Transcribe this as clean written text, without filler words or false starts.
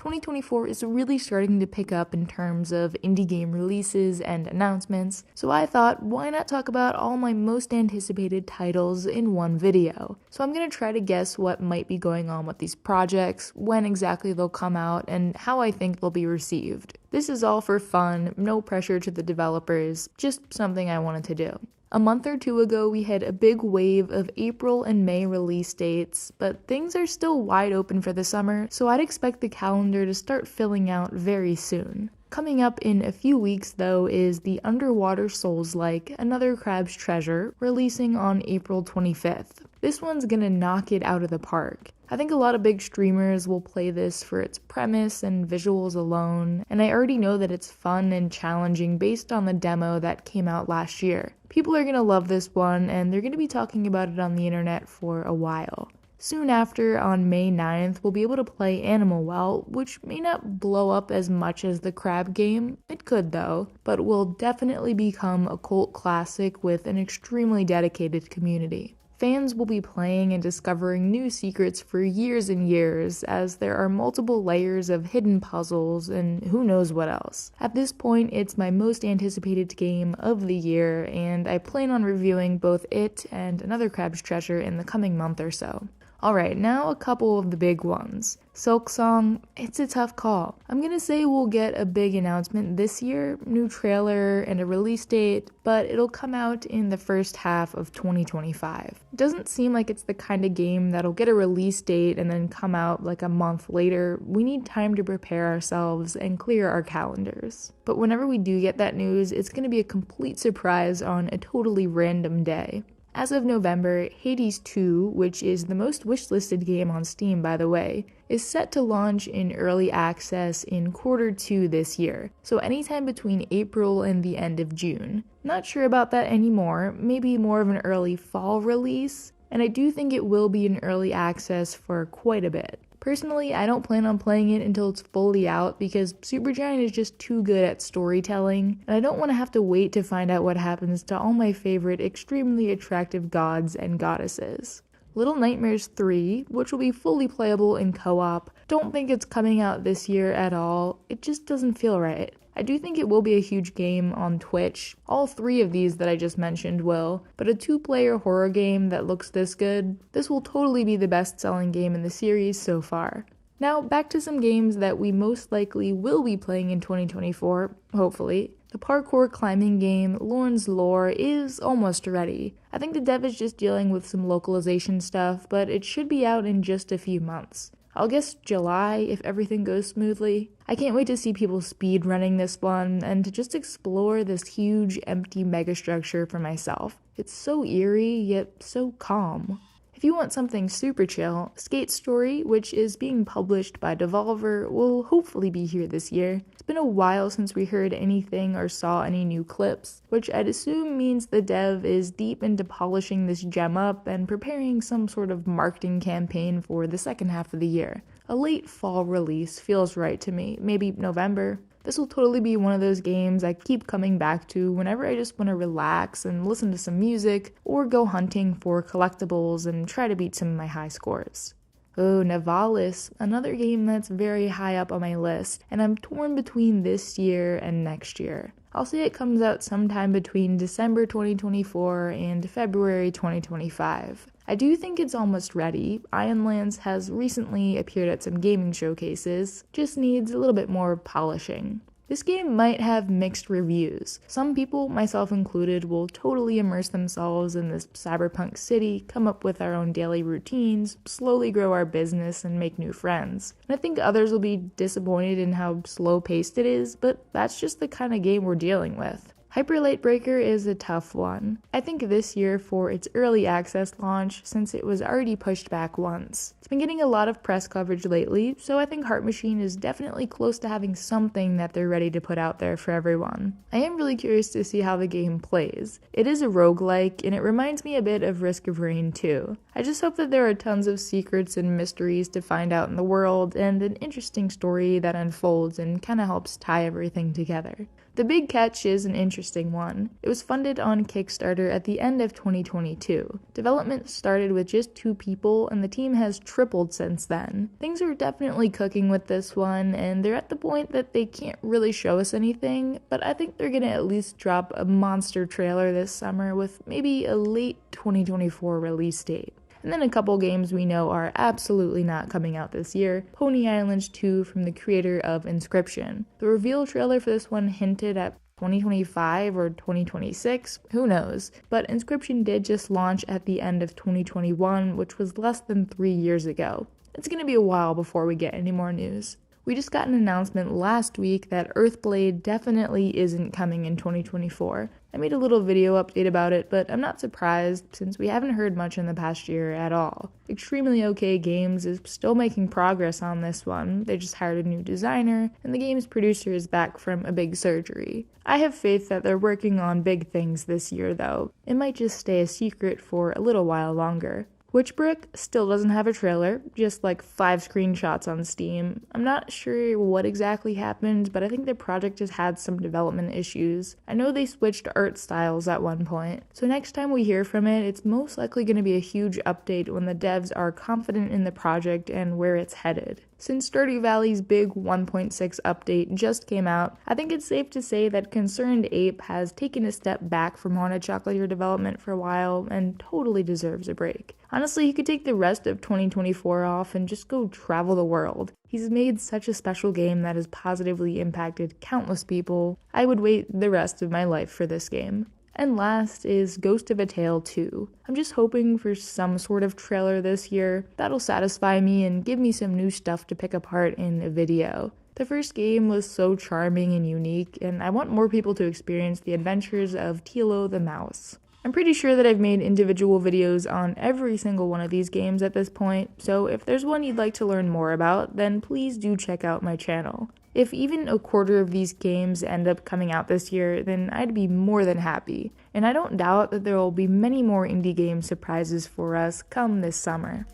2024 is really starting to pick up in terms of indie game releases and announcements, so I thought, why not talk about all my most anticipated titles in one video? So I'm going to try to guess what might be going on with these projects, when exactly they'll come out, and how I think they'll be received. This is all for fun, no pressure to the developers, just something I wanted to do. A month or two ago, we had a big wave of April and May release dates, but things are still wide open for the summer, so I'd expect the calendar to start filling out very soon. Coming up in a few weeks, though, is the Underwater Souls-like Another Crab's Treasure, releasing on April 25th. This one's gonna knock it out of the park. I think a lot of big streamers will play this for its premise and visuals alone, and I already know that it's fun and challenging based on the demo that came out last year. People are gonna love this one, and they're gonna be talking about it on the internet for a while. Soon after, on May 9th, we'll be able to play Animal Well, which may not blow up as much as the crab game, it could though, but will definitely become a cult classic with an extremely dedicated community. Fans will be playing and discovering new secrets for years and years, as there are multiple layers of hidden puzzles and who knows what else. At this point, it's my most anticipated game of the year, and I plan on reviewing both it and Another Crab's Treasure in the coming month or so. Alright, now a couple of the big ones. Silksong, it's a tough call. I'm gonna say we'll get a big announcement this year, new trailer and a release date, but it'll come out in the first half of 2025. It doesn't seem like it's the kind of game that'll get a release date and then come out like a month later. We need time to prepare ourselves and clear our calendars. But whenever we do get that news, it's gonna be a complete surprise on a totally random day. As of November, Hades 2, which is the most wishlisted game on Steam by the way, is set to launch in early access in Q2 this year, so anytime between April and the end of June. Not sure about that anymore, maybe more of an early fall release, and I do think it will be in early access for quite a bit. Personally, I don't plan on playing it until it's fully out because Supergiant is just too good at storytelling, and I don't want to have to wait to find out what happens to all my favorite extremely attractive gods and goddesses. Little Nightmares 3, which will be fully playable in co-op, don't think it's coming out this year at all. It just doesn't feel right. I do think it will be a huge game on Twitch. All three of these that I just mentioned will, but a 2-player horror game that looks this good, this will totally be the best-selling game in the series so far. Now, back to some games that we most likely will be playing in 2024, hopefully. The parkour climbing game Lorn's Lore is almost ready. I think the dev is just dealing with some localization stuff, but it should be out in just a few months. I'll guess July if everything goes smoothly. I can't wait to see people speedrunning this one and to just explore this huge empty megastructure for myself. It's so eerie, yet so calm. If you want something super chill, Skate Story, which is being published by Devolver, will hopefully be here this year. It's been a while since we heard anything or saw any new clips, which I'd assume means the dev is deep into polishing this gem up and preparing some sort of marketing campaign for the second half of the year. A late fall release feels right to me, maybe November. This will totally be one of those games I keep coming back to whenever I just want to relax and listen to some music or go hunting for collectibles and try to beat some of my high scores. Oh, Nivalis, another game that's very high up on my list, and I'm torn between this year and next year. I'll say it comes out sometime between December 2024 and February 2025. I do think it's almost ready. Ironlands has recently appeared at some gaming showcases, just needs a little bit more polishing. This game might have mixed reviews. Some people, myself included, will totally immerse themselves in this cyberpunk city, come up with our own daily routines, slowly grow our business, and make new friends. And I think others will be disappointed in how slow-paced it is, but that's just the kind of game we're dealing with. Hyper Light Breaker is a tough one. I think this year for its early access launch, since it was already pushed back once. It's been getting a lot of press coverage lately, so I think Heart Machine is definitely close to having something that they're ready to put out there for everyone. I am really curious to see how the game plays. It is a roguelike, and it reminds me a bit of Risk of Rain 2. I just hope that there are tons of secrets and mysteries to find out in the world, and an interesting story that unfolds and kinda helps tie everything together. The big catch is an interesting one. It was funded on Kickstarter at the end of 2022. Development started with just 2 people, and the team has tripled since then. Things are definitely cooking with this one, and they're at the point that they can't really show us anything, but I think they're gonna at least drop a monster trailer this summer with maybe a late 2024 release date. And then a couple games we know are absolutely not coming out this year. Pony Island 2 from the creator of Inscription. The reveal trailer for this one hinted at 2025 or 2026, who knows. But Inscription did just launch at the end of 2021, which was less than 3 years ago. It's gonna be a while before we get any more news. We just got an announcement last week that Earthblade definitely isn't coming in 2024. I made a little video update about it, but I'm not surprised since we haven't heard much in the past year at all. Extremely OK Games is still making progress on this one. They just hired a new designer, and the game's producer is back from a big surgery. I have faith that they're working on big things this year though. It might just stay a secret for a little while longer. Witchbrook still doesn't have a trailer, just like 5 screenshots on Steam. I'm not sure what exactly happened, but I think the project has had some development issues. I know they switched art styles at one point, so next time we hear from it, it's most likely going to be a huge update when the devs are confident in the project and where it's headed. Since Stardew Valley's big 1.6 update just came out, I think it's safe to say that Concerned Ape has taken a step back from Haunted Chocolatier development for a while and totally deserves a break. Honestly, he could take the rest of 2024 off and just go travel the world. He's made such a special game that has positively impacted countless people. I would wait the rest of my life for this game. And last is Ghost of a Tale 2. I'm just hoping for some sort of trailer this year that'll satisfy me and give me some new stuff to pick apart in a video. The first game was so charming and unique, and I want more people to experience the adventures of Tilo the mouse. I'm pretty sure that I've made individual videos on every single one of these games at this point, so if there's one you'd like to learn more about, then please do check out my channel. If even a quarter of these games end up coming out this year, then I'd be more than happy, and I don't doubt that there will be many more indie game surprises for us come this summer.